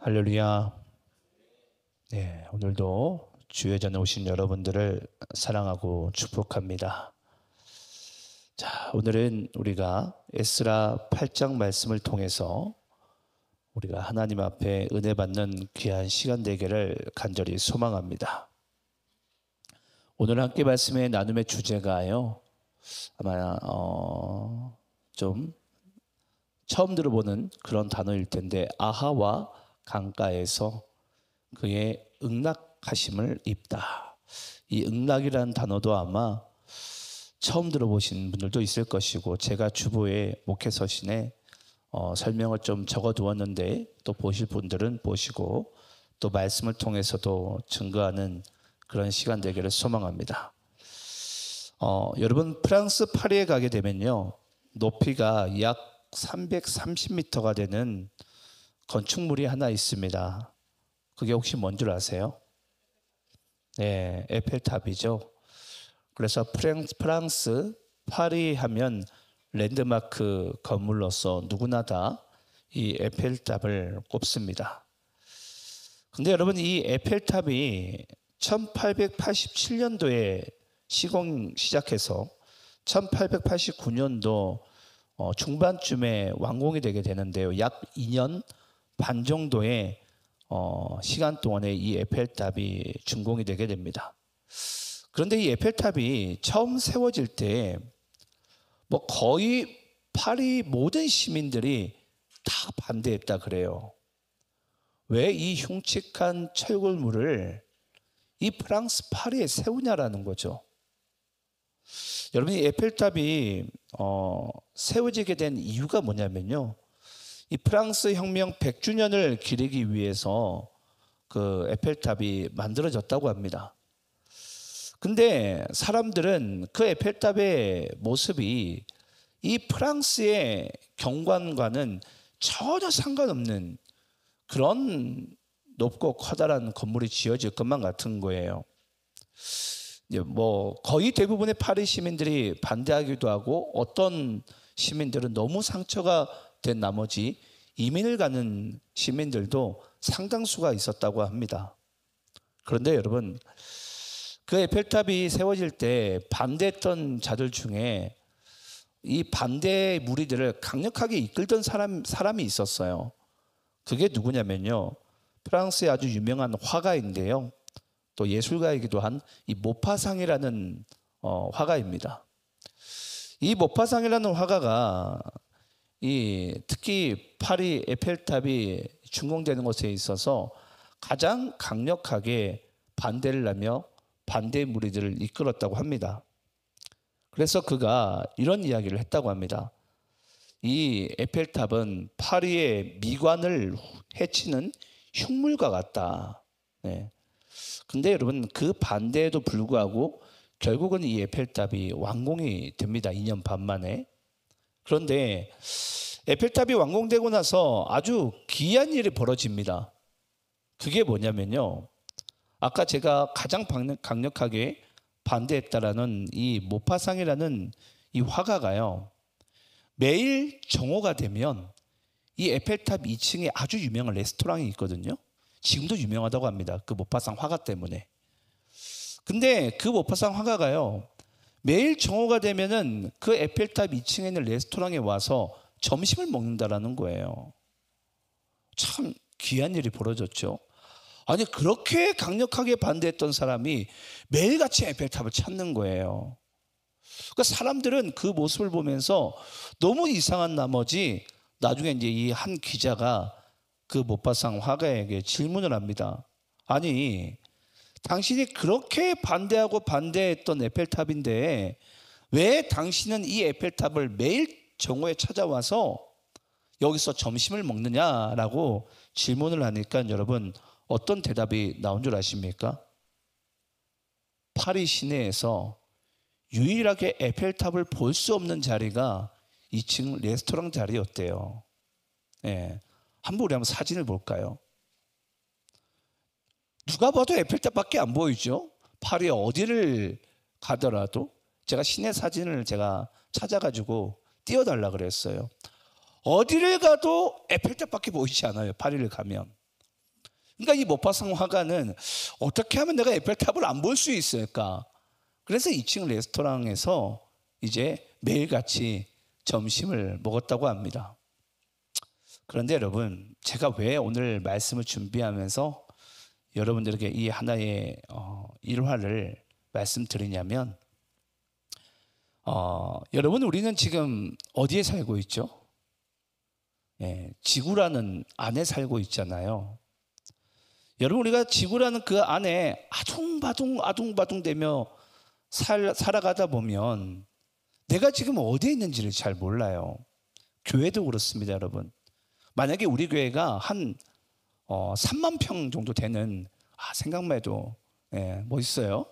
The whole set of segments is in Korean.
할렐루야. 네, 오늘도 주회전에 오신 여러분들을 사랑하고 축복합니다. 자, 오늘은 우리가 에스라 8장 말씀을 통해서 우리가 하나님 앞에 은혜 받는 귀한 시간 되기를 간절히 소망합니다. 오늘 함께 말씀의 나눔의 주제가요, 아마 좀 처음 들어보는 그런 단어일 텐데, 아하와 강가에서 그의 응락하심을 입다. 이 응락이라는 단어도 아마 처음 들어보신 분들도 있을 것이고, 제가 주보에 목회서신에 설명을 좀 적어두었는데 또 보실 분들은 보시고 또 말씀을 통해서도 증거하는 그런 시간 되기를 소망합니다. 여러분, 프랑스 파리에 가게 되면요, 높이가 약 330m가 되는 건축물이 하나 있습니다. 그게 혹시 뭔 줄 아세요? 네, 에펠탑이죠. 그래서 프랑스 파리 하면 랜드마크 건물로서 누구나 다 이 에펠탑을 꼽습니다. 근데 여러분, 이 에펠탑이 1887년도에 시공 시작해서 1889년도 중반쯤에 완공이 되게 되는데요, 약 2년 반 정도의 시간 동안에 이 에펠탑이 준공이 되게 됩니다. 그런데 이 에펠탑이 처음 세워질 때 뭐 거의 파리 모든 시민들이 다 반대했다 그래요. 왜 이 흉측한 철골물을 이 프랑스 파리에 세우냐라는 거죠. 여러분, 이 에펠탑이 세워지게 된 이유가 뭐냐면요, 이 프랑스 혁명 100주년을 기리기 위해서 그 에펠탑이 만들어졌다고 합니다. 근데 사람들은 그 에펠탑의 모습이 이 프랑스의 경관과는 전혀 상관없는 그런 높고 커다란 건물이 지어질 것만 같은 거예요. 뭐 거의 대부분의 파리 시민들이 반대하기도 하고, 어떤 시민들은 너무 상처가 된 나머지 이민을 가는 시민들도 상당수가 있었다고 합니다. 그런데 여러분, 그 에펠탑이 세워질 때 반대했던 자들 중에 이 반대 무리들을 강력하게 이끌던 사람이 있었어요. 그게 누구냐면요, 프랑스의 아주 유명한 화가인데요, 또 예술가이기도 한 이 모파상이라는 화가입니다. 이 모파상이라는 화가가 특히 파리 에펠탑이 준공되는 것에 있어서 가장 강력하게 반대를 하며 반대 무리들을 이끌었다고 합니다. 그래서 그가 이런 이야기를 했다고 합니다. 이 에펠탑은 파리의 미관을 해치는 흉물과 같다. 네. 근데 여러분, 그 반대에도 불구하고 결국은 이 에펠탑이 완공이 됩니다. 2년 반 만에. 그런데 에펠탑이 완공되고 나서 아주 기이한 일이 벌어집니다. 그게 뭐냐면요, 아까 제가 가장 강력하게 반대했다라는 이 모파상이라는 이 화가가요, 매일 정오가 되면 이 에펠탑 2층에 아주 유명한 레스토랑이 있거든요. 지금도 유명하다고 합니다. 그 모파상 화가 때문에. 근데 그 모파상 화가가요, 매일 정오가 되면은 그 에펠탑 2층에 있는 레스토랑에 와서 점심을 먹는다라는 거예요. 참 귀한 일이 벌어졌죠. 아니, 그렇게 강력하게 반대했던 사람이 매일같이 에펠탑을 찾는 거예요. 그러니까 사람들은 그 모습을 보면서 너무 이상한 나머지 나중에 이제 이 한 기자가 그 모파상 화가에게 질문을 합니다. 아니, 당신이 그렇게 반대하고 반대했던 에펠탑인데 왜 당신은 이 에펠탑을 매일 정오에 찾아와서 여기서 점심을 먹느냐라고 질문을 하니까 여러분, 어떤 대답이 나온 줄 아십니까? 파리 시내에서 유일하게 에펠탑을 볼 수 없는 자리가 2층 레스토랑 자리였대요. 예. 한번 우리 한번 사진을 볼까요? 누가 봐도 에펠탑밖에 안 보이죠? 파리 어디를 가더라도. 제가 시내 사진을 제가 찾아가지고 띄워달라 그랬어요. 어디를 가도 에펠탑밖에 보이지 않아요, 파리를 가면. 그러니까 이 모파상 화가는 어떻게 하면 내가 에펠탑을 안 볼 수 있을까? 그래서 2층 레스토랑에서 이제 매일같이 점심을 먹었다고 합니다. 그런데 여러분, 제가 왜 오늘 말씀을 준비하면서 여러분들에게 이 하나의 일화를 말씀드리냐면, 여러분, 우리는 지금 어디에 살고 있죠? 지구라는 안에 살고 있잖아요. 여러분, 우리가 지구라는 그 안에 아둥바둥 되며 살아가다 보면 내가 지금 어디에 있는지를 잘 몰라요. 교회도 그렇습니다, 여러분. 만약에 우리 교회가 한 3만 평 정도 되는, 생각만 해도 멋있어요.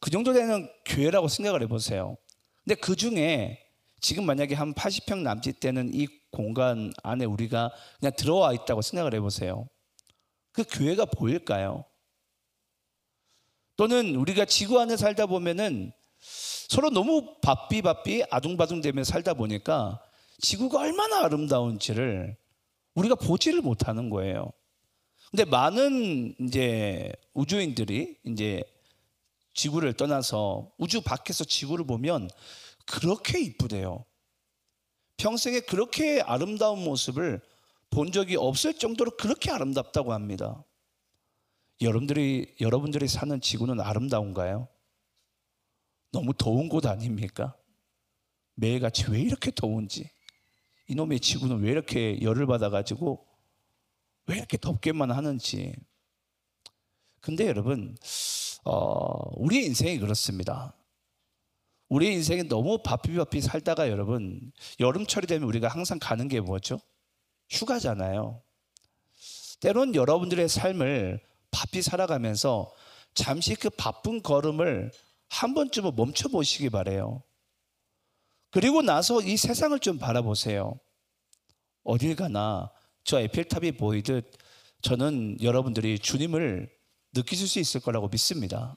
그 정도 되는 교회라고 생각을 해보세요. 근데 그 중에 지금 만약에 한 80평 남짓 되는 이 공간 안에 우리가 그냥 들어와 있다고 생각을 해보세요. 그 교회가 보일까요? 또는 우리가 지구 안에 살다 보면은 서로 너무 바삐 아둥바둥 되며 살다 보니까 지구가 얼마나 아름다운지를 우리가 보지를 못하는 거예요. 근데 많은 이제 우주인들이 이제 지구를 떠나서 우주 밖에서 지구를 보면 그렇게 이쁘대요. 평생에 그렇게 아름다운 모습을 본 적이 없을 정도로 그렇게 아름답다고 합니다. 여러분들이 사는 지구는 아름다운가요? 너무 더운 곳 아닙니까? 매일같이 왜 이렇게 더운지, 이놈의 지구는 왜 이렇게 열을 받아가지고 왜 이렇게 덥게만 하는지. 근데 여러분, 우리의 인생이 그렇습니다. 우리의 인생이 너무 바삐 살다가 여러분, 여름철이 되면 우리가 항상 가는 게 뭐죠? 휴가잖아요. 때론 여러분들의 삶을 바삐 살아가면서 잠시 그 바쁜 걸음을 한 번쯤은 멈춰보시기 바래요. 그리고 나서 이 세상을 좀 바라보세요. 어딜 가나 저 에펠탑이 보이듯 저는 여러분들이 주님을 느끼실 수 있을 거라고 믿습니다.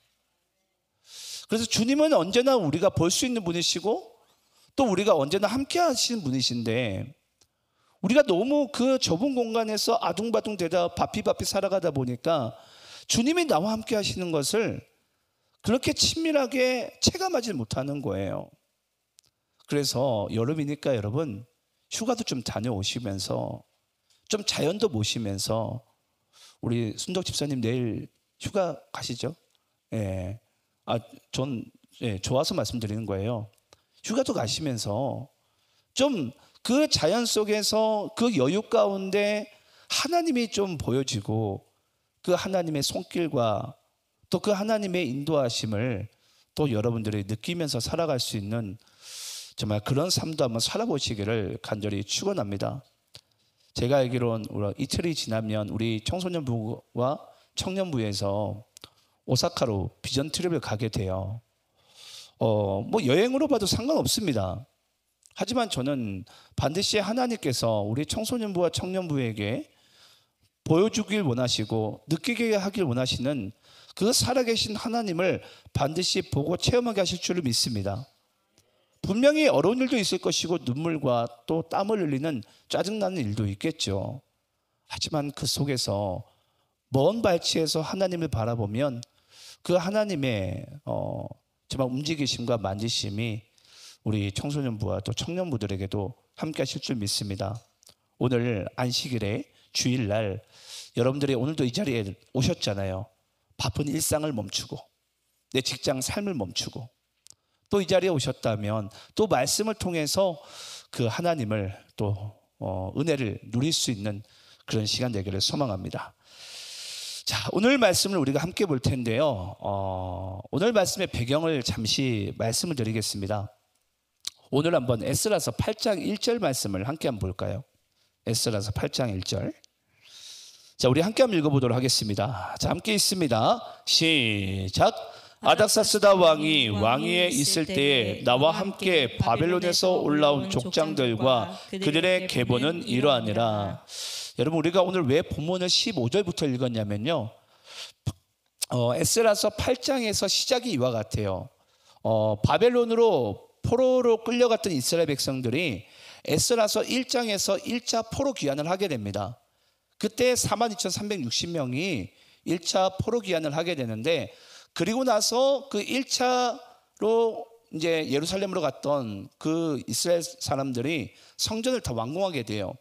그래서 주님은 언제나 우리가 볼 수 있는 분이시고 또 우리가 언제나 함께 하시는 분이신데, 우리가 너무 그 좁은 공간에서 아둥바둥 되다 바삐 살아가다 보니까 주님이 나와 함께 하시는 것을 그렇게 친밀하게 체감하지 못하는 거예요. 그래서 여름이니까 여러분, 휴가도 좀 다녀오시면서 좀 자연도 보시면서, 우리 순덕 집사님 내일 휴가 가시죠? 전 좋아서 말씀드리는 거예요. 휴가도 가시면서 좀 그 자연 속에서 그 여유 가운데 하나님이 좀 보여지고 그 하나님의 손길과 또 그 하나님의 인도하심을 또 여러분들이 느끼면서 살아갈 수 있는 정말 그런 삶도 한번 살아보시기를 간절히 축원합니다. 제가 알기로는 이틀이 지나면 우리 청소년부와 청년부에서 오사카로 비전 트립을 가게 돼요. 뭐 여행으로 봐도 상관없습니다. 하지만 저는 반드시 하나님께서 우리 청소년부와 청년부에게 보여주길 원하시고 느끼게 하길 원하시는 그 살아계신 하나님을 반드시 보고 체험하게 하실 줄을 믿습니다. 분명히 어려운 일도 있을 것이고 눈물과 또 땀을 흘리는 짜증나는 일도 있겠죠. 하지만 그 속에서 먼 발치에서 하나님을 바라보면 그 하나님의 정말 움직이심과 만지심이 우리 청소년부와 또 청년부들에게도 함께 하실 줄 믿습니다. 오늘 안식일에 주일날 여러분들이 오늘도 이 자리에 오셨잖아요. 바쁜 일상을 멈추고 내 직장 삶을 멈추고 또 이 자리에 오셨다면 또 말씀을 통해서 그 하나님을 또 은혜를 누릴 수 있는 그런 시간 되기를 소망합니다. 자, 오늘 말씀을 우리가 함께 볼 텐데요. 오늘 말씀의 배경을 잠시 말씀을 드리겠습니다. 오늘 한번 에스라서 8장 1절 말씀을 함께 한번 볼까요? 에스라서 8장 1절. 자, 우리 함께 한번 읽어보도록 하겠습니다. 자, 함께 있습니다. 시작. 아닥사스다 왕이 왕위에 있을 때에 나와 함께 바벨론에서 올라온 족장들과 그들의 계보는 이러하니라. 여러분, 우리가 오늘 왜 본문을 15절부터 읽었냐면요, 에스라서 8장에서 시작이 이와 같아요. 바벨론으로 포로로 끌려갔던 이스라엘 백성들이 에스라서 1장에서 1차 포로 귀환을 하게 됩니다. 그때 42,360명이 1차 포로 귀환을 하게 되는데, 그리고 나서 그 1차로 이제 예루살렘으로 갔던 그 이스라엘 사람들이 성전을 다 완공하게 돼요.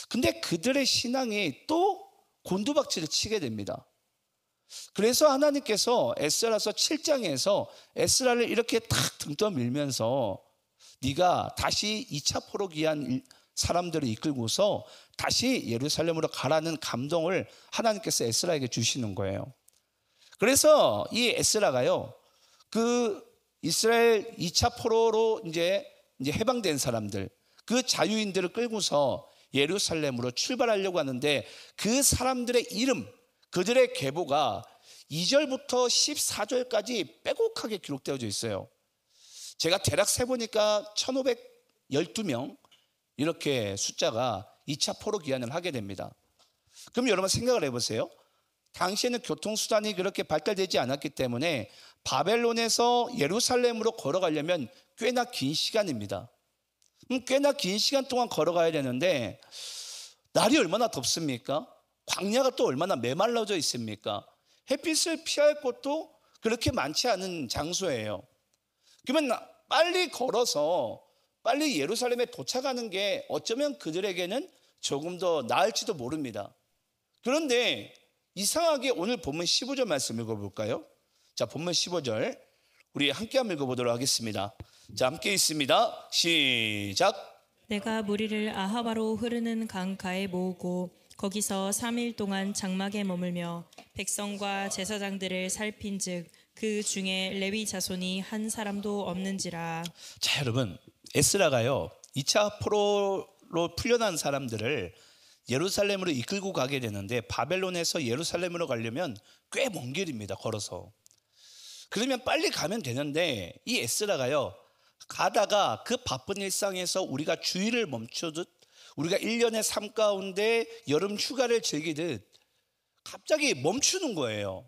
근데 그들의 신앙이 또 곤두박질을 치게 됩니다. 그래서 하나님께서 에스라서 7장에서 에스라를 이렇게 탁 등 떠밀면서 네가 다시 2차 포로 귀한 사람들을 이끌고서 다시 예루살렘으로 가라는 감동을 하나님께서 에스라에게 주시는 거예요. 그래서 이 에스라가요, 그 이스라엘 2차 포로로 이제 해방된 사람들, 그 자유인들을 끌고서 예루살렘으로 출발하려고 하는데, 그 사람들의 이름, 그들의 계보가 2절부터 14절까지 빼곡하게 기록되어져 있어요. 제가 대략 세보니까 1512명 이렇게 숫자가 2차 포로 귀환을 하게 됩니다. 그럼 여러분 생각을 해보세요. 당시에는 교통수단이 그렇게 발달되지 않았기 때문에 바벨론에서 예루살렘으로 걸어가려면 꽤나 긴 시간입니다. 꽤나 긴 시간 동안 걸어가야 되는데, 날이 얼마나 덥습니까? 광야가 또 얼마나 메말라져 있습니까? 햇빛을 피할 곳도 그렇게 많지 않은 장소예요. 그러면 빨리 걸어서 빨리 예루살렘에 도착하는 게 어쩌면 그들에게는 조금 더 나을지도 모릅니다. 그런데 이상하게 오늘 본문 15절 말씀 읽어볼까요? 자, 본문 15절 우리 함께 한번 읽어보도록 하겠습니다. 자, 함께 있습니다. 시작. 내가 무리를 아하바로 흐르는 강가에 모으고 거기서 3일 동안 장막에 머물며 백성과 제사장들을 살핀즉 그 중에 레위 자손이 한 사람도 없는지라. 자, 여러분, 에스라가요 2차 포로로 풀려난 사람들을 예루살렘으로 이끌고 가게 되는데, 바벨론에서 예루살렘으로 가려면 꽤 먼 길입니다. 걸어서. 그러면 빨리 가면 되는데, 이 에스라가요 가다가 그 바쁜 일상에서 우리가 주의를 멈추듯, 우리가 1년의 삶 가운데 여름 휴가를 즐기듯 갑자기 멈추는 거예요.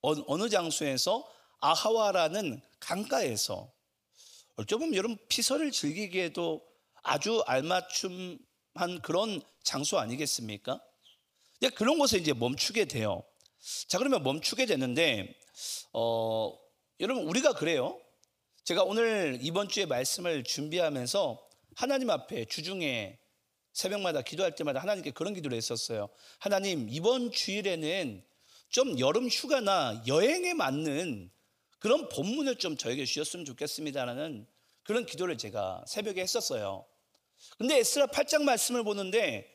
어느 장소에서? 아하와라는 강가에서. 어쩌면 여러분 피서를 즐기기에도 아주 알맞춤한 그런 장소 아니겠습니까? 그런 곳에 이제 멈추게 돼요. 자, 그러면 멈추게 되는데, 여러분 우리가 그래요. 제가 오늘 이번 주에 말씀을 준비하면서 하나님 앞에 주중에 새벽마다 기도할 때마다 하나님께 그런 기도를 했었어요. 하나님, 이번 주일에는 좀 여름 휴가나 여행에 맞는 그런 본문을 좀 저에게 주셨으면 좋겠습니다라는 그런 기도를 제가 새벽에 했었어요. 근데 에스라 8장 말씀을 보는데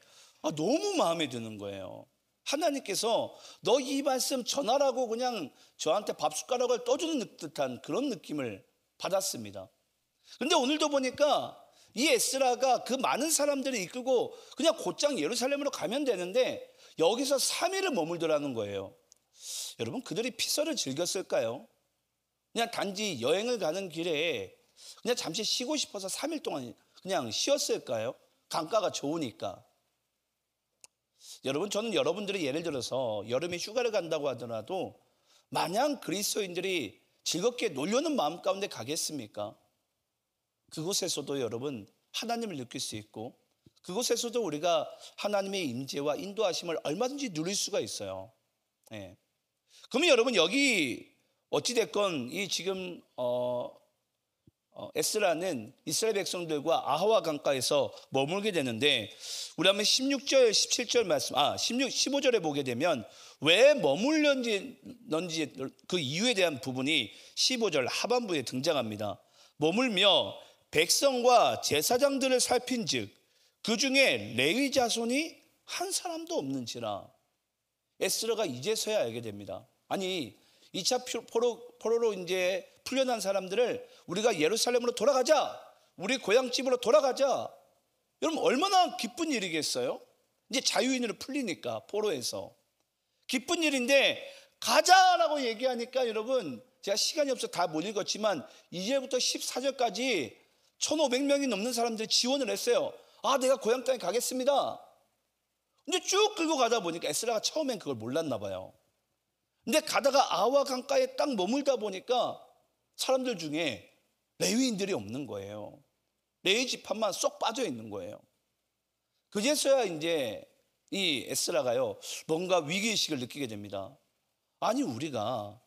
너무 마음에 드는 거예요. 하나님께서 너 이 말씀 전하라고 그냥 저한테 밥 숟가락을 떠주는 듯한 그런 느낌을 받았습니다. 근데 오늘도 보니까 이 에스라가 그 많은 사람들을 이끌고 그냥 곧장 예루살렘으로 가면 되는데 여기서 3일을 머물더라는 거예요. 여러분, 그들이 피서를 즐겼을까요? 그냥 단지 여행을 가는 길에 그냥 잠시 쉬고 싶어서 3일 동안 그냥 쉬었을까요? 강가가 좋으니까. 여러분, 저는 여러분들이 예를 들어서 여름에 휴가를 간다고 하더라도 마냥 그리스도인들이 즐겁게 놀려는 마음 가운데 가겠습니까? 그곳에서도 여러분 하나님을 느낄 수 있고, 그곳에서도 우리가 하나님의 임재와 인도하심을 얼마든지 누릴 수가 있어요. 네. 그러면 여러분 여기 어찌됐건 이 지금 에스라는 이스라엘 백성들과 아하와 강가에서 머물게 되는데, 우리 한번 16절 17절 말씀 15절에 보게 되면 왜 머물는지 그 이유에 대한 부분이 15절 하반부에 등장합니다. 머물며 백성과 제사장들을 살핀즉 그 중에 레위 자손이 한 사람도 없는지라. 에스라가 이제서야 알게 됩니다. 아니, 2차 포로로 이제 풀려난 사람들을 우리가 예루살렘으로 돌아가자, 우리 고향집으로 돌아가자. 여러분 얼마나 기쁜 일이겠어요? 이제 자유인으로 풀리니까 포로에서 기쁜 일인데, 가자라고 얘기하니까 여러분 제가 시간이 없어 다 못 읽었지만 이제부터 14절까지 1,500명이 넘는 사람들이 지원을 했어요. 내가 고향 땅에 가겠습니다. 근데 쭉 끌고 가다 보니까 에스라가 처음엔 그걸 몰랐나 봐요. 근데 가다가 아와 강가에 딱 머물다 보니까 사람들 중에 레위인들이 없는 거예요. 레위 지파만 쏙 빠져 있는 거예요. 그제서야 이제 이 에스라가요, 뭔가 위기의식을 느끼게 됩니다. 아니, 우리가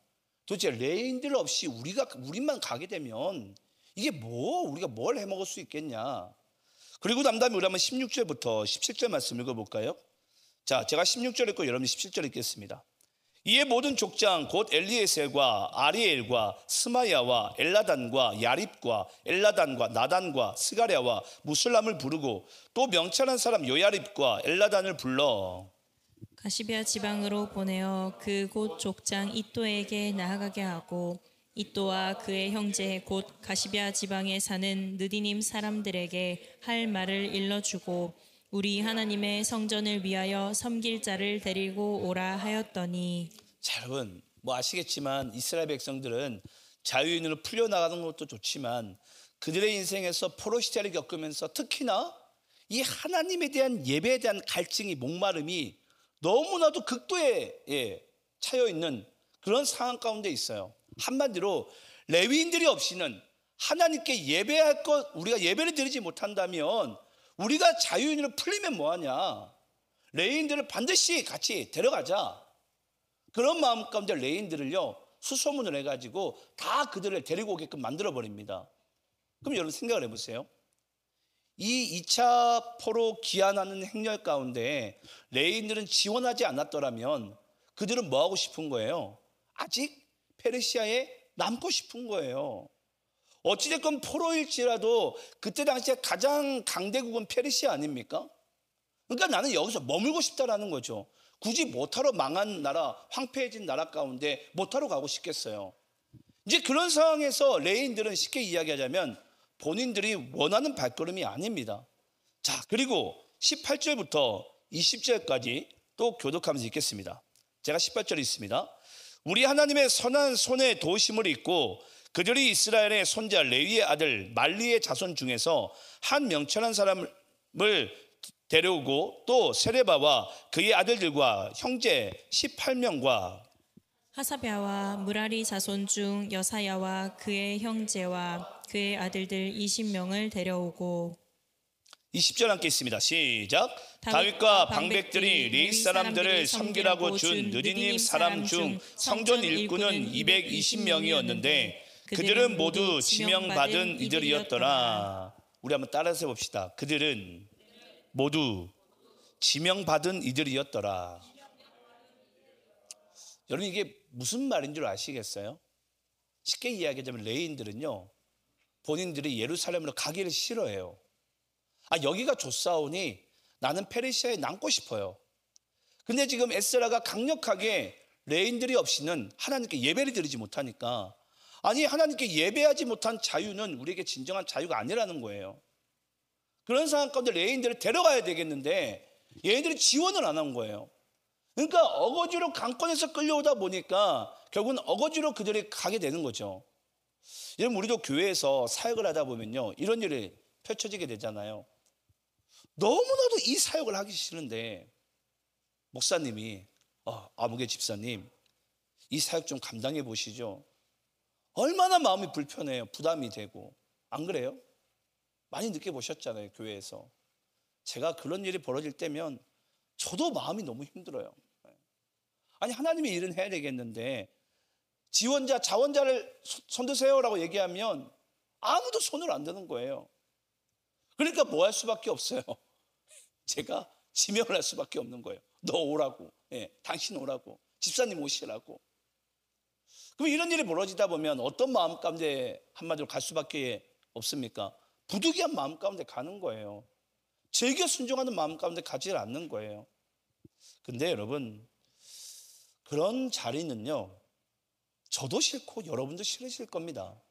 도대체 레인들 없이 우리만 가게 되면 이게 우리가 뭘 해먹을 수 있겠냐. 그리고 난 다음에 우리 한번 16절부터 17절 말씀 읽어볼까요? 자, 제가 16절 읽고 여러분이 17절 읽겠습니다. 이에 모든 족장 곧 엘리에셀과 아리엘과 스마야와 엘라단과 야립과 엘라단과 나단과 스가랴와 무술람을 부르고 또 명철한 사람 요야립과 엘라단을 불러 가시비아 지방으로 보내어 그 곧 족장 이또에게 나아가게 하고 이또와 그의 형제 곧 가시비아 지방에 사는 느디님 사람들에게 할 말을 일러주고 우리 하나님의 성전을 위하여 섬길 자를 데리고 오라 하였더니. 자, 여러분 아시겠지만 이스라엘 백성들은 자유인으로 풀려나가는 것도 좋지만 그들의 인생에서 포로 시대를 겪으면서 특히나 이 하나님에 대한 예배에 대한 갈증이 목마름이 너무나도 극도에 차여 있는 그런 상황 가운데 있어요. 한마디로 레위인들이 없이는 하나님께 예배할 것, 우리가 예배를 드리지 못한다면 우리가 자유인으로 풀리면 뭐하냐. 레위인들을 반드시 같이 데려가자. 그런 마음 가운데 레위인들을요 수소문을 해가지고 다 그들을 데리고 오게끔 만들어버립니다. 그럼 여러분 생각을 해보세요. 이 2차 포로 귀환하는 행렬 가운데 레위인들은 지원하지 않았더라면 그들은 뭐하고 싶은 거예요? 아직 페르시아에 남고 싶은 거예요. 어찌됐건 포로일지라도 그때 당시에 가장 강대국은 페르시아 아닙니까? 그러니까 나는 여기서 머물고 싶다라는 거죠. 굳이 못하러 망한 나라, 황폐해진 나라 가운데 못하러 가고 싶겠어요. 이제 그런 상황에서 레위인들은 쉽게 이야기하자면 본인들이 원하는 발걸음이 아닙니다. 자, 그리고 18절부터 20절까지 또 교독하면서 읽겠습니다. 제가 18절 읽습니다. 우리 하나님의 선한 손에 도우심을 입고 그들이 이스라엘의 손자 레위의 아들 말리의 자손 중에서 한 명철한 사람을 데려오고 또 세레바와 그의 아들들과 형제 18명과 하사랴와 무라리 자손 중 여사야와 그의 형제와 그의 아들들 20명을 데려오고 20절 함께 있습니다. 시작. 다윗과 방백들이 레위 사람들을 섬기라고 준 느디님 사람 중 성전 일꾼은 220명이었는데 그들은 모두 지명받은 이들이었더라. 우리 한번 따라서 해봅시다. 그들은 모두 지명받은 이들이었더라. 여러분 이게 무슨 말인 줄 아시겠어요? 쉽게 이야기하자면 레위인들은요 본인들이 예루살렘으로 가기를 싫어해요. 여기가 좋사오니 나는 페르시아에 남고 싶어요. 근데 지금 에스라가 강력하게 레위인들이 없이는 하나님께 예배를 드리지 못하니까 하나님께 예배하지 못한 자유는 우리에게 진정한 자유가 아니라는 거예요. 그런 상황 가운데 레위인들을 데려가야 되겠는데 얘네들이 지원을 안 한 거예요. 그러니까 어거지로 강권에서 끌려오다 보니까 결국은 어거지로 그들이 가게 되는 거죠. 여러분 우리도 교회에서 사역을 하다 보면요 이런 일이 펼쳐지게 되잖아요. 너무나도 이 사역을 하기 싫은데 목사님이 아무개 집사님 이 사역 좀 감당해 보시죠. 얼마나 마음이 불편해요. 부담이 되고. 안 그래요? 많이 느껴보셨잖아요. 교회에서. 제가 그런 일이 벌어질 때면 저도 마음이 너무 힘들어요. 하나님의 일은 해야 되겠는데 지원자, 자원자를 손드세요라고 얘기하면 아무도 손을 안 드는 거예요. 그러니까 뭐 할 수밖에 없어요. 제가 지명을 할 수밖에 없는 거예요. 너 오라고. 당신 오라고. 집사님 오시라고. 그럼 이런 일이 벌어지다 보면 어떤 마음 가운데 한마디로 갈 수밖에 없습니까? 부득이한 마음 가운데 가는 거예요. 즐겨 순종하는 마음 가운데 가지 않는 거예요. 근데 여러분 그런 자리는요 저도 싫고 여러분도 싫으실 겁니다.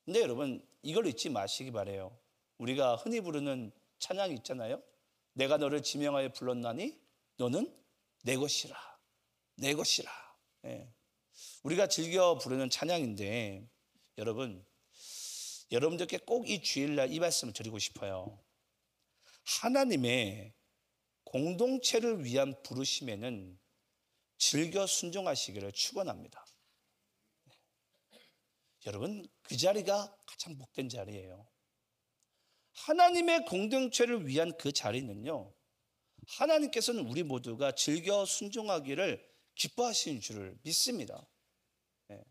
근데 여러분 이걸 잊지 마시기 바래요. 우리가 흔히 부르는 찬양이 있잖아요. 내가 너를 지명하여 불렀나니 너는 내 것이라. 내 것이라. 우리가 즐겨 부르는 찬양인데 여러분들께 꼭 이 주일날 이 말씀을 드리고 싶어요. 하나님의 공동체를 위한 부르심에는 즐겨 순종하시기를 축원합니다. 여러분 그 자리가 가장 복된 자리예요. 하나님의 공동체를 위한 그 자리는요 하나님께서는 우리 모두가 즐겨 순종하기를 기뻐하시는 줄을 믿습니다. 예.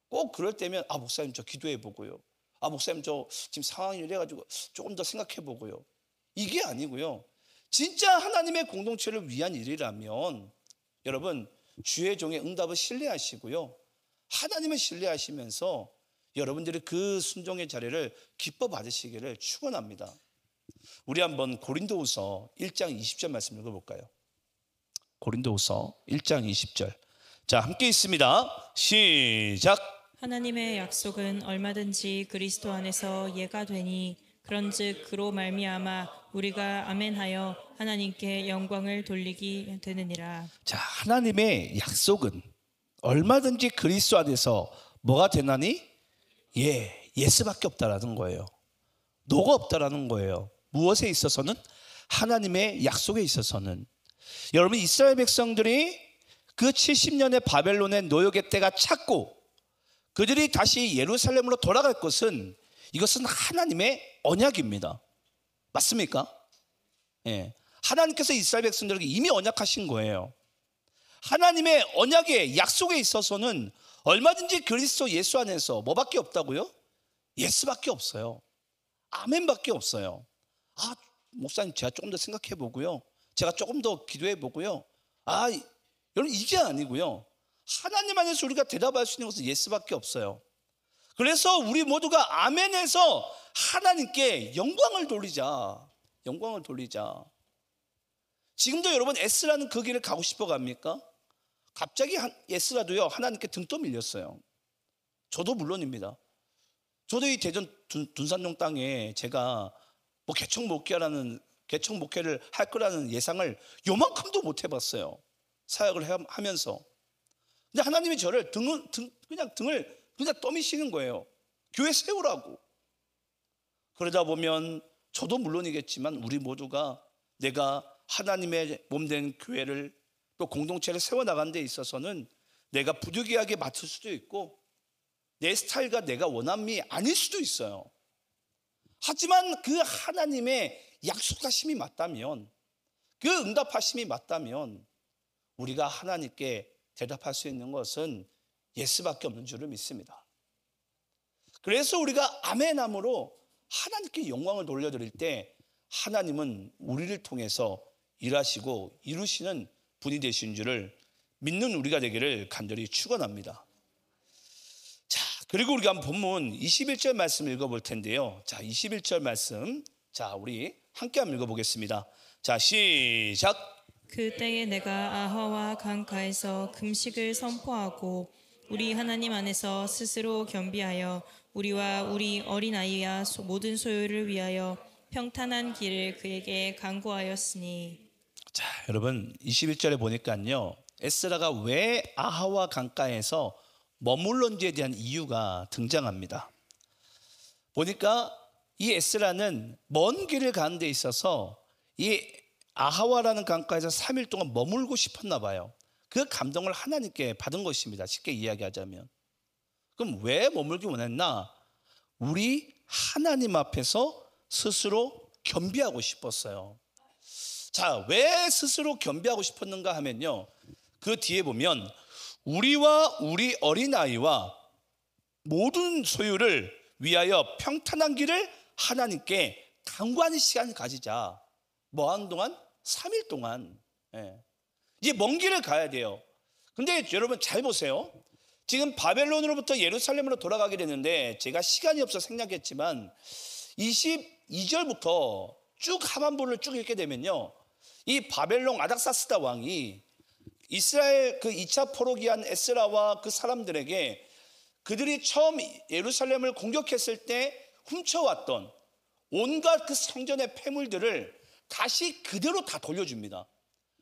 꼭 그럴 때면 목사님 저 기도해 보고요. 목사님 저 지금 상황이 이래가지고 조금 더 생각해 보고요. 이게 아니고요. 진짜 하나님의 공동체를 위한 일이라면 여러분 주의 종의 응답을 신뢰하시고요. 하나님을 신뢰하시면서 여러분들이 그 순종의 자리를 기뻐 받으시기를 축원합니다. 우리 한번 고린도후서 1장 20절 말씀 읽어볼까요? 고린도후서 1장 20절. 자, 함께 있습니다. 시작. 하나님의 약속은 얼마든지 그리스도 안에서 예가 되니 그런즉 그로 말미암아 우리가 아멘하여 하나님께 영광을 돌리게 되느니라. 자, 하나님의 약속은 얼마든지 그리스도 안에서 뭐가 되나니? 예스밖에 없다라는 거예요. 노가 없다라는 거예요. 무엇에 있어서는? 하나님의 약속에 있어서는. 여러분 이스라엘 백성들이 그 70년의 바벨론의 노역의 때가 찼고 그들이 다시 예루살렘으로 돌아갈 것은 이것은 하나님의 언약입니다. 맞습니까? 예. 하나님께서 이스라엘 백성들에게 이미 언약하신 거예요. 하나님의 언약의 약속에 있어서는 얼마든지 그리스도 예수 안에서 뭐밖에 없다고요? 예스밖에 없어요. 아멘밖에 없어요. 목사님 제가 조금 더 생각해 보고요. 제가 조금 더 기도해 보고요. 여러분 이게 아니고요. 하나님 안에서 우리가 대답할 수 있는 것은 예스밖에 없어요. 그래서 우리 모두가 아멘해서 하나님께 영광을 돌리자. 영광을 돌리자. 지금도 여러분 에스라는 그 길을 가고 싶어 갑니까? 갑자기 에스라도요 하나님께 등 떠밀렸어요. 저도 물론입니다. 저도 이 대전 둔산동 땅에 제가 개척 목회를 할 거라는 예상을 요만큼도 못 해봤어요. 사역을 하면서. 근데 하나님이 저를 등을 그냥 떠미시는 거예요. 교회 세우라고. 그러다 보면 저도 물론이겠지만 우리 모두가 내가 하나님의 몸된 교회를 또 공동체를 세워나가는 데 있어서는 내가 부득이하게 맡을 수도 있고 내 스타일과 내가 원함이 아닐 수도 있어요. 하지만 그 하나님의 약속하심이 맞다면, 그 응답하심이 맞다면 우리가 하나님께 대답할 수 있는 것은 예스밖에 없는 줄을 믿습니다. 그래서 우리가 아멘함으로 하나님께 영광을 돌려드릴 때 하나님은 우리를 통해서 일하시고 이루시는 분이 되신 줄을 믿는 우리가 되기를 간절히 축원합니다. 자, 그리고 우리가 한번 본문 21절 말씀 읽어볼 텐데요. 자, 21절 말씀. 자, 우리 함께 한번 읽어보겠습니다. 자, 시작. 그때에 내가 아하와 강가에서 금식을 선포하고 우리 하나님 안에서 스스로 겸비하여 우리와 우리 어린아이와 모든 소유를 위하여 평탄한 길을 그에게 간구하였으니. 자, 여러분 21절에 보니까요 에스라가 왜 아하와 강가에서 머물렀는지에 대한 이유가 등장합니다. 보니까 이 에스라는 먼 길을 가는 데 있어서 이 아하와라는 강가에서 3일 동안 머물고 싶었나 봐요. 그 감동을 하나님께 받은 것입니다. 쉽게 이야기하자면. 그럼 왜 머물기 원했나? 우리 하나님 앞에서 스스로 겸비하고 싶었어요. 자, 왜 스스로 겸비하고 싶었는가 하면요, 그 뒤에 보면 우리와 우리 어린아이와 모든 소유를 위하여 평탄한 길을 하나님께 간구하는 시간을 가지자. 뭐 하는 동안? 3일 동안. 이제 먼 길을 가야 돼요. 근데 여러분 잘 보세요. 지금 바벨론으로부터 예루살렘으로 돌아가게 되는데 제가 시간이 없어 생략했지만 22절부터 쭉 하반부를 쭉 읽게 되면요, 이 바벨론 아닥사스다 왕이 이스라엘 그 2차 포로기한 에스라와 그 사람들에게 그들이 처음 예루살렘을 공격했을 때 훔쳐왔던 온갖 그 성전의 폐물들을 다시 그대로 다 돌려줍니다.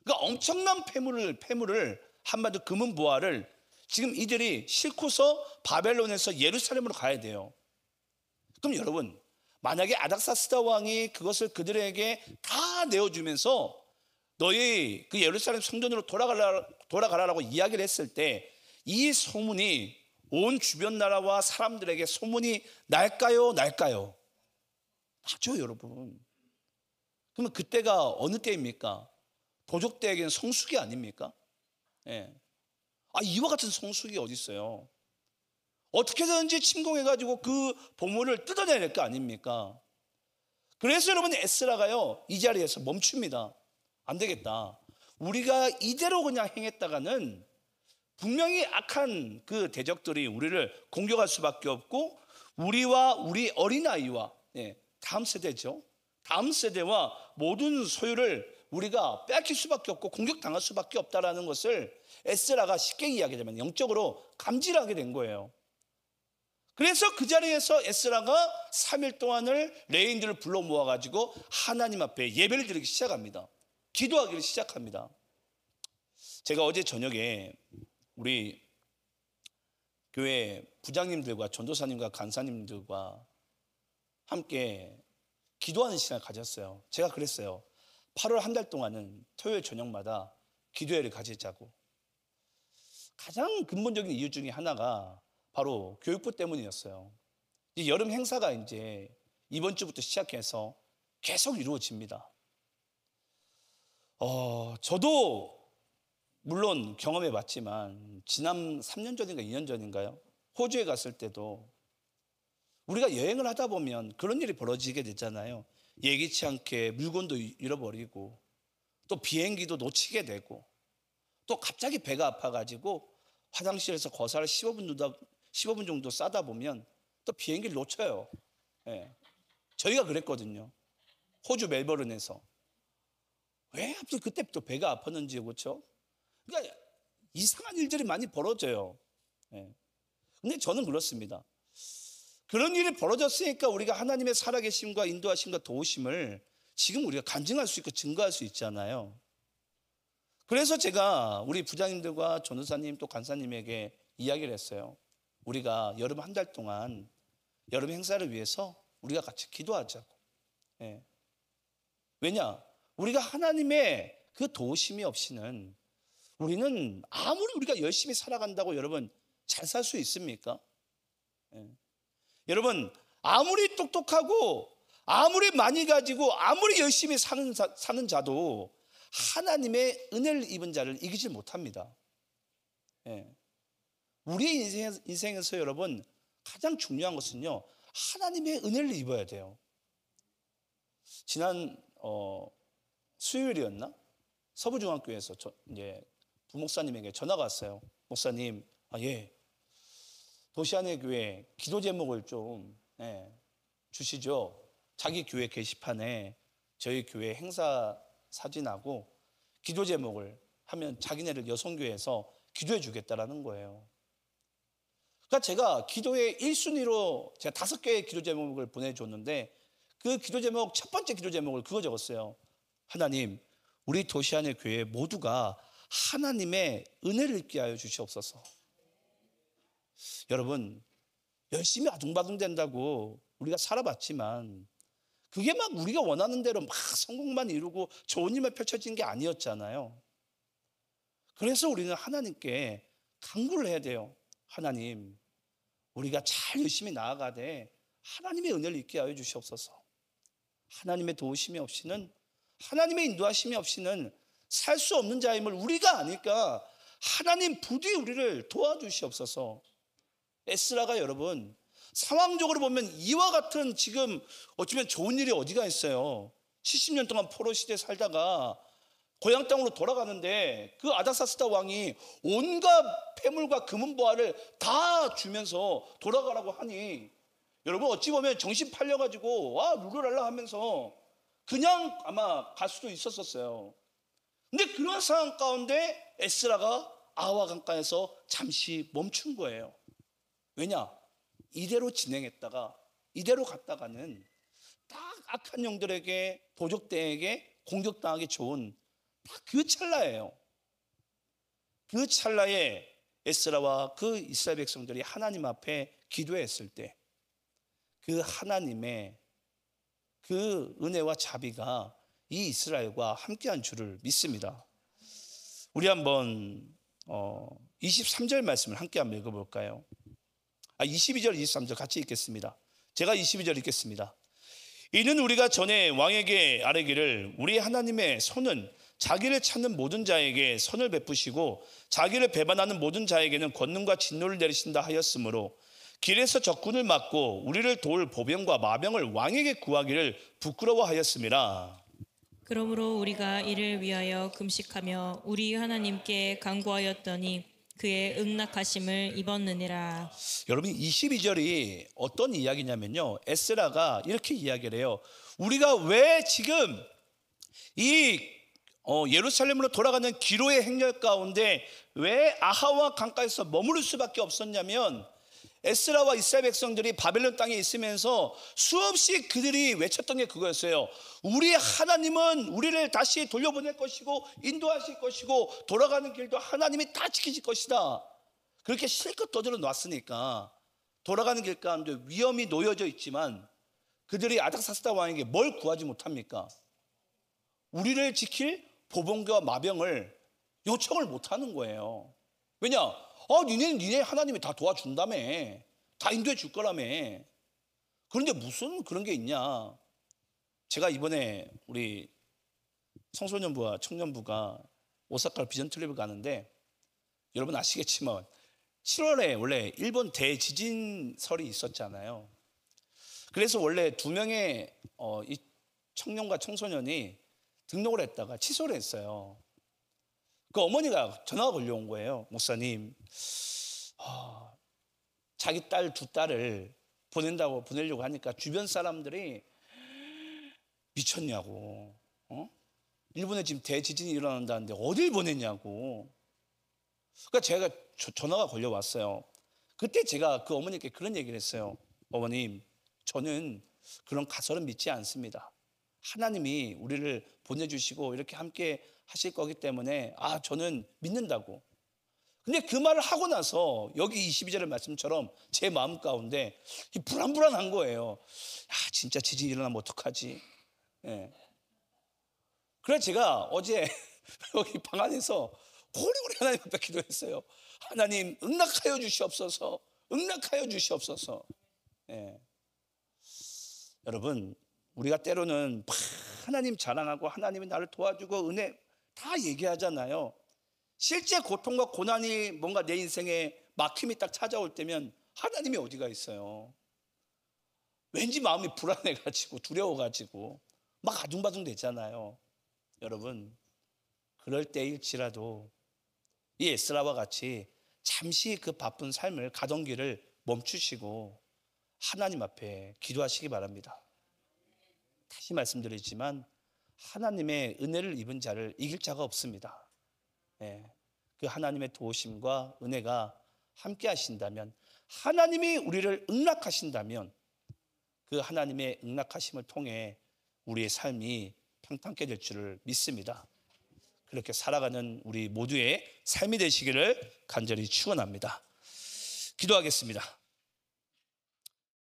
그러니까 엄청난 폐물을 한마디로 금은 보화를 지금 이들이 싣고서 바벨론에서 예루살렘으로 가야 돼요. 그럼 여러분, 만약에 아닥사스다 왕이 그것을 그들에게 다 내어주면서 너희 그 예루살렘 성전으로 돌아가라라고 이야기를 했을 때 이 소문이 온 주변 나라와 사람들에게 소문이 날까요? 나죠, 여러분. 그러면 그때가 어느 때입니까? 도적 때에게는 성수기 아닙니까? 예. 이와 같은 성수기 어디 있어요? 어떻게든지 침공해가지고 그 보물을 뜯어내야 될 거 아닙니까? 그래서 여러분 에스라가요 이 자리에서 멈춥니다. 안 되겠다. 우리가 이대로 그냥 행했다가는 분명히 악한 그 대적들이 우리를 공격할 수밖에 없고 우리와 우리 어린아이와 다음 세대죠. 다음 세대와 모든 소유를 우리가 빼앗길 수밖에 없고 공격당할 수밖에 없다라는 것을 에스라가 쉽게 이야기하자면 영적으로 감지를 하게 된 거예요. 그래서 그 자리에서 에스라가 3일 동안을 레인들을 불러 모아가지고 하나님 앞에 예배를 드리기 시작합니다. 기도하기를 시작합니다. 제가 어제 저녁에 우리 교회 부장님들과 전도사님과 간사님들과 함께 기도하는 시간을 가졌어요. 제가 그랬어요. 8월 한 달 동안은 토요일 저녁마다 기도회를 가지자고. 가장 근본적인 이유 중에 하나가 바로 교육부 때문이었어요. 이 여름 행사가 이제 이번 주부터 시작해서 계속 이루어집니다. 저도 물론 경험해 봤지만 지난 3년 전인가 2년 전인가요? 호주에 갔을 때도 우리가 여행을 하다 보면 그런 일이 벌어지게 되잖아요. 예기치 않게 물건도 잃어버리고 또 비행기도 놓치게 되고 또 갑자기 배가 아파가지고 화장실에서 거사를 15분 정도 싸다 보면 또 비행기를 놓쳐요. 저희가 그랬거든요. 호주 멜버른에서. 왜 갑자기 그때 또 배가 아팠는지, 그렇죠? 그러니까 이상한 일들이 많이 벌어져요. 근데 저는 그렇습니다. 그런 일이 벌어졌으니까 우리가 하나님의 살아계심과 인도하심과 도우심을 지금 우리가 간증할 수 있고 증거할 수 있잖아요. 그래서 제가 우리 부장님들과 전도사님 또 간사님에게 이야기를 했어요. 우리가 여름 한 달 동안 여름 행사를 위해서 우리가 같이 기도하자고. 왜냐? 우리가 하나님의 그 도우심이 없이는 우리는 아무리 우리가 열심히 살아간다고 여러분 잘 살 수 있습니까? 여러분 아무리 똑똑하고 아무리 많이 가지고 아무리 열심히 사는 자도 하나님의 은혜를 입은 자를 이기지 못합니다. 우리의 인생에서 여러분 가장 중요한 것은요 하나님의 은혜를 입어야 돼요. 지난 수요일이었나? 서부중앙교회에서 이제 부목사님에게 전화가 왔어요. 목사님, 도시안의 교회 기도 제목을 좀 주시죠. 자기 교회 게시판에 저희 교회 행사 사진하고 기도 제목을 하면 자기네를 여성교회에서 기도해 주겠다라는 거예요. 그러니까 제가 기도의 1순위로 제가 5개의 기도 제목을 보내줬는데 그 기도 제목 첫 번째 기도 제목을 그거 적었어요. 하나님, 우리 도시안의 교회 모두가 하나님의 은혜를 입게 하여 주시옵소서. 여러분 열심히 아둥바둥 된다고 우리가 살아봤지만 그게 막 우리가 원하는 대로 막 성공만 이루고 좋은 일만 펼쳐진 게 아니었잖아요. 그래서 우리는 하나님께 간구를 해야 돼요. 하나님, 우리가 잘 열심히 나아가되 하나님의 은혜를 입게 하여 주시옵소서. 하나님의 도우심이 없이는 하나님의 인도하심이 없이는 살 수 없는 자임을 우리가 아니까 하나님 부디 우리를 도와주시옵소서. 에스라가 여러분 상황적으로 보면 이와 같은 지금 어쩌면 좋은 일이 어디가 있어요. 70년 동안 포로 시대에 살다가 고향 땅으로 돌아가는데 그 아닥사스다 왕이 온갖 폐물과 금은보화를 다 주면서 돌아가라고 하니 여러분 어찌 보면 정신 팔려가지고 룰루랄라 하면서 그냥 아마 갈 수도 있었어요. 근데 그런 상황 가운데 에스라가 아와 강가에서 잠시 멈춘 거예요. 왜냐? 이대로 진행했다가 이대로 갔다가는 딱 악한 영들에게 도적대에게 공격당하기 좋은 딱 그 찰나예요. 그 찰나에 에스라와 그 이스라엘 백성들이 하나님 앞에 기도했을 때 그 하나님의 그 은혜와 자비가 이 이스라엘과 함께한 줄을 믿습니다. 우리 한번 23절 말씀을 함께 한번 읽어볼까요? 22절 23절 같이 읽겠습니다. 제가 22절 읽겠습니다. 이는 우리가 전에 왕에게 아뢰기를 우리 하나님의 손은 자기를 찾는 모든 자에게 선을 베푸시고 자기를 배반하는 모든 자에게는 권능과 진노를 내리신다 하였으므로 길에서 적군을 막고 우리를 도울 보병과 마병을 왕에게 구하기를 부끄러워하였음이라. 그러므로 우리가 이를 위하여 금식하며 우리 하나님께 간구하였더니 그의 응낙하심을 입었느니라. 여러분 22절이 어떤 이야기냐면요, 에스라가 이렇게 이야기를 해요. 우리가 왜 지금 이 예루살렘으로 돌아가는 기로의 행렬 가운데 왜 아하와 강가에서 머무를 수밖에 없었냐면, 에스라와 이스라엘 백성들이 바벨론 땅에 있으면서 수없이 그들이 외쳤던 게 그거였어요. 우리 하나님은 우리를 다시 돌려보낼 것이고 인도하실 것이고 돌아가는 길도 하나님이 다 지키실 것이다. 그렇게 실컷 떠들어 놨으니까 돌아가는 길 가운데 위험이 놓여져 있지만 그들이 아닥사스다 왕에게 뭘 구하지 못합니까? 우리를 지킬 보병과 마병을 요청을 못하는 거예요. 왜냐? 니네 하나님이 다 도와준다며, 다 인도해 줄 거라며. 그런데 무슨 그런 게 있냐? 제가 이번에 우리 청소년부와 청년부가 오사카로 비전 트립을 가는데, 여러분 아시겠지만 7월에 원래 일본 대지진설이 있었잖아요. 그래서 원래 2명의 이 청년과 청소년이 등록을 했다가 취소를 했어요. 그 어머니가 전화가 걸려온 거예요. 목사님, 자기 딸 2딸을 보내려고 하니까 주변 사람들이 미쳤냐고, 일본에 지금 대지진이 일어난다는데 어딜 보냈냐고. 그러니까 제가 전화가 걸려왔어요. 그때 제가 그 어머니께 그런 얘기를 했어요. 어머님, 저는 그런 가설은 믿지 않습니다. 하나님이 우리를 보내주시고 이렇게 함께 하실 거기 때문에 저는 믿는다고. 근데 그 말을 하고 나서 여기 22절의 말씀처럼 제 마음 가운데 불안불안한 거예요. 진짜 지진이 일어나면 어떡하지? 예. 그래서 제가 어제 여기 방 안에서 오래오래 하나님 앞에 기도했어요. 하나님 응낙하여 주시옵소서, 응낙하여 주시옵소서. 예. 여러분, 우리가 때로는 하나님 자랑하고 하나님이 나를 도와주고 은혜 다 얘기하잖아요. 실제 고통과 고난이 뭔가 내 인생에 막힘이 딱 찾아올 때면 하나님이 어디가 있어요? 왠지 마음이 불안해가지고 두려워가지고 막 아둥바둥 되잖아요. 여러분, 그럴 때일지라도 이 에스라와 같이 잠시 그 바쁜 삶을 가던 길을 멈추시고 하나님 앞에 기도하시기 바랍니다. 다시 말씀드리지만 하나님의 은혜를 입은 자를 이길 자가 없습니다. 그 하나님의 도우심과 은혜가 함께 하신다면, 하나님이 우리를 응낙하신다면 그 하나님의 응낙하심을 통해 우리의 삶이 평탄케 될 줄을 믿습니다. 그렇게 살아가는 우리 모두의 삶이 되시기를 간절히 축원합니다. 기도하겠습니다.